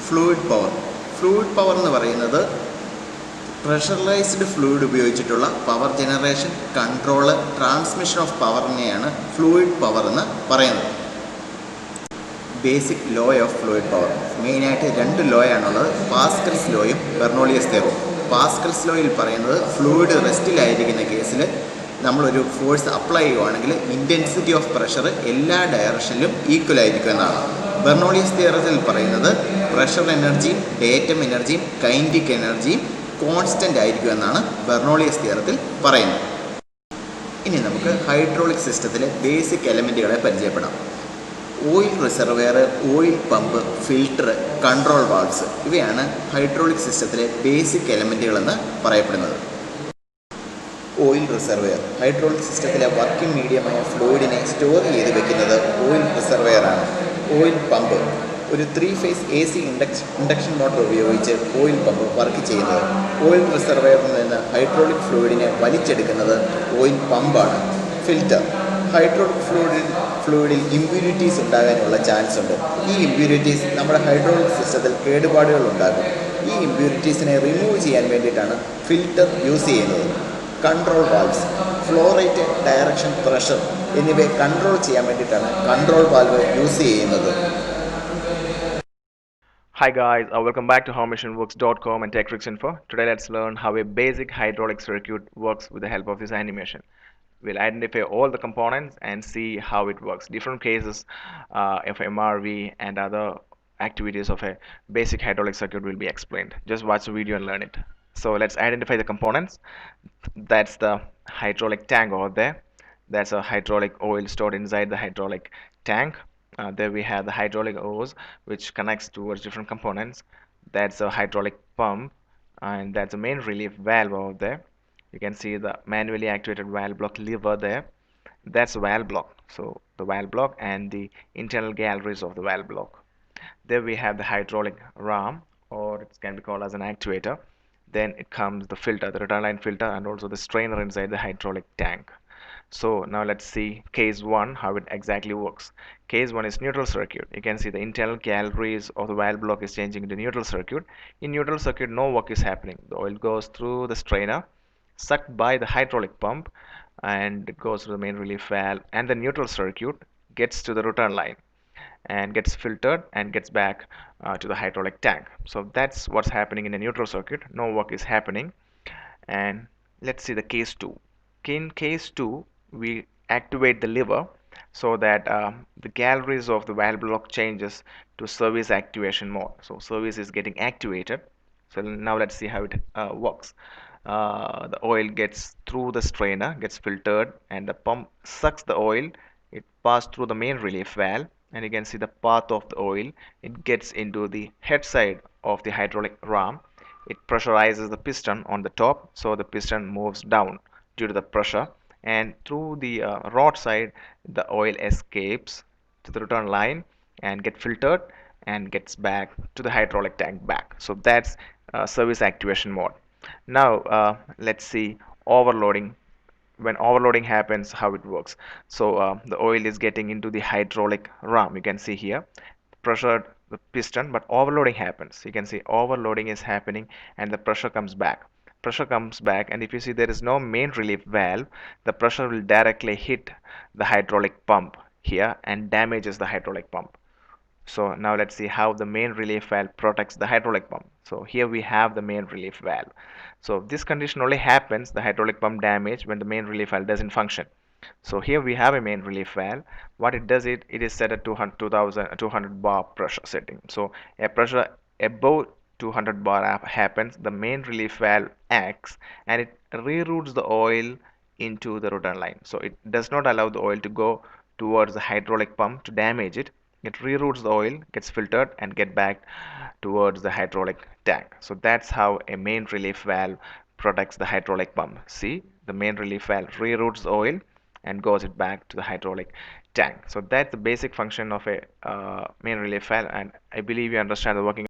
Fluid power. Fluid power എന്ന് പറയുന്നത് pressurised fluid ഉപയോഗിച്ചിട്ടുള്ള power generation, control, transmission of പവറിനെയാണ് ഫ്ലൂയിഡ് പവർ എന്ന് പറയുന്നത്. Basic law of fluid power മെയിനായിട്ട് 2 ലോയാണുള്ളത്, പാസ്കൽസ് ലോയും ബെർണോളിയസ് തിയറവും. പാസ്കൽസ് ലോയിൽ പറയുന്നത് ഫ്ലൂയിഡ് റെസ്റ്റിലായിരിക്കുന്ന കേസിൽ നമ്മളൊരു ഫോഴ്സ് അപ്ലൈ ചെയ്യുകയാണെങ്കിൽ ഇൻറ്റൻസിറ്റി ഓഫ് പ്രഷർ എല്ലാ ഡയറക്ഷനിലും ഈക്വൽ ആയിരിക്കും എന്നാണ്. ബെർണോളിയസ് തിയറത്തിൽ പറയുന്നത് പ്രഷർ എനർജിയും ഡേറ്റം എനർജിയും കൈനറ്റിക് എനർജിയും കോൺസ്റ്റൻ്റ് ആയിരിക്കും എന്നാണ് ബെർണോളിയസ് തിയറത്തിൽ പറയുന്നത്. ഇനി നമുക്ക് ഹൈഡ്രോളിക് സിസ്റ്റത്തിലെ ബേസിക് എലമെൻറ്റുകളെ പരിചയപ്പെടാം. Oil reservoir, oil pump, filter, control valves ഇവയാണ് ഹൈഡ്രോളിക് സിസ്റ്റത്തിലെ ബേസിക് എലമെൻറ്റുകളെന്ന് പറയപ്പെടുന്നത്. ഓയിൽ റിസർവെയർ ഹൈഡ്രോളിക് സിസ്റ്റത്തിലെ വർക്കിംഗ് മീഡിയമായ ഫ്ലൂയിഡിനെ സ്റ്റോർ ചെയ്ത് വെക്കുന്നത് ഓയിൽ റിസർവെയറാണ്. ഓയിൽ പമ്പ് ഒരു 3 ഫേസ് AC ഇൻഡക്ഷൻ മോട്ടോർ ഉപയോഗിച്ച് ഓയിൽ പമ്പ് വർക്ക് ചെയ്യുന്നത്. ഓയിൽ റിസർവെയറിൽ നിന്ന് ഹൈഡ്രോളിക് ഫ്ലൂയിഡിനെ വലിച്ചെടുക്കുന്നത് ഓയിൽ പമ്പാണ്. ഫിൽറ്റർ ഹൈഡ്രോളിക് ഫ്ലൂയിഡിൽ ഇമ്പ്യൂരിറ്റീസ് ഉണ്ടാകാനുള്ള ചാൻസ് ഉണ്ട്. ഈ ഇമ്പ്യൂരിറ്റീസ് നമ്മുടെ ഹൈഡ്രോളിക് സിസ്റ്റത്തിൽ കേടുപാടുകൾ ഉണ്ടാകും. ഈ ഇമ്പ്യൂരിറ്റീസിനെ റിമൂവ് ചെയ്യാൻ വേണ്ടിയിട്ടാണ് ഫിൽറ്റർ യൂസ് ചെയ്യുന്നത്. Control valves flow rate, direction, pressure എന്നിവയെ കൺട്രോൾ ചെയ്യാൻ വേണ്ടിയിട്ടാണ് കൺട്രോൾ വാൽവ് യൂസ് ചെയ്യുന്നത്. Hi guys, welcome back to howmachineworks.com and TechTricksInfo. Today let's learn how a basic hydraulic circuit works with the help of this animation. We'll identify all the components and see how it works. Different cases of MRV and other activities of a basic hydraulic circuit will be explained. Just watch the video and learn it. So let's identify the components. That's the hydraulic tank over there. That's a hydraulic oil stored inside the hydraulic tank. There we have the hydraulic hose which connects towards different components. That's a hydraulic pump, and that's a main relief valve over there. You can see the manually activated valve block lever there. That's a valve block. So the valve block and the internal galleries of the valve block. There we have the hydraulic ram, or it can be called as an actuator. Then it comes the filter, the return line filter, and also the strainer inside the hydraulic tank. So now let's see case 1, how it exactly works. Case 1 is neutral circuit. You can see the internal galleries of the valve block is changing into neutral circuit. In neutral circuit, no work is happening. The oil goes through the strainer, sucked by the hydraulic pump, and it goes through the main relief valve, and the neutral circuit gets to the return line and gets filtered and gets back to the hydraulic tank. So that's what's happening in the neutral circuit. No work is happening. And let's see the case 2. In case 2, we activate the lever so that the galleries of the valve block changes to service activation mode. So service is getting activated. So now let's see how it works. The oil gets through the strainer, gets filtered, and the pump sucks the oil. It passes through the main relief valve, and you can see the path of the oil. It gets into the head side of the hydraulic ram. It pressurizes the piston on the top, so the piston moves down due to the pressure, and through the rod side the oil escapes to the return line and get filtered and gets back to the hydraulic tank back. So that's service activation mode. Now let's see overloading. When overloading happens, how it works. So the oil is getting into the hydraulic ram. You can see here pressure the piston, but overloading happens. You can see overloading is happening and the pressure comes back. Pressure comes back, and if you see there is no main relief valve, the pressure will directly hit the hydraulic pump here and damages the hydraulic pump. So now let's see how the main relief valve protects the hydraulic pump. So here we have the main relief valve. So this condition only happens, the hydraulic pump damage, when the main relief valve doesn't function. So here we have a main relief valve. What it does, it is set at 200 bar pressure setting. So a pressure above 200 bar happens, the main relief valve acts and it reroutes the oil into the return line. So it does not allow the oil to go towards the hydraulic pump to damage it. It reroutes the oil, gets filtered, and get back towards the hydraulic tank. So that's how a main relief valve protects the hydraulic pump. See, the main relief valve reroutes the oil and goes it back to the hydraulic tank. So that's the basic function of a main relief valve, and I believe you understand the working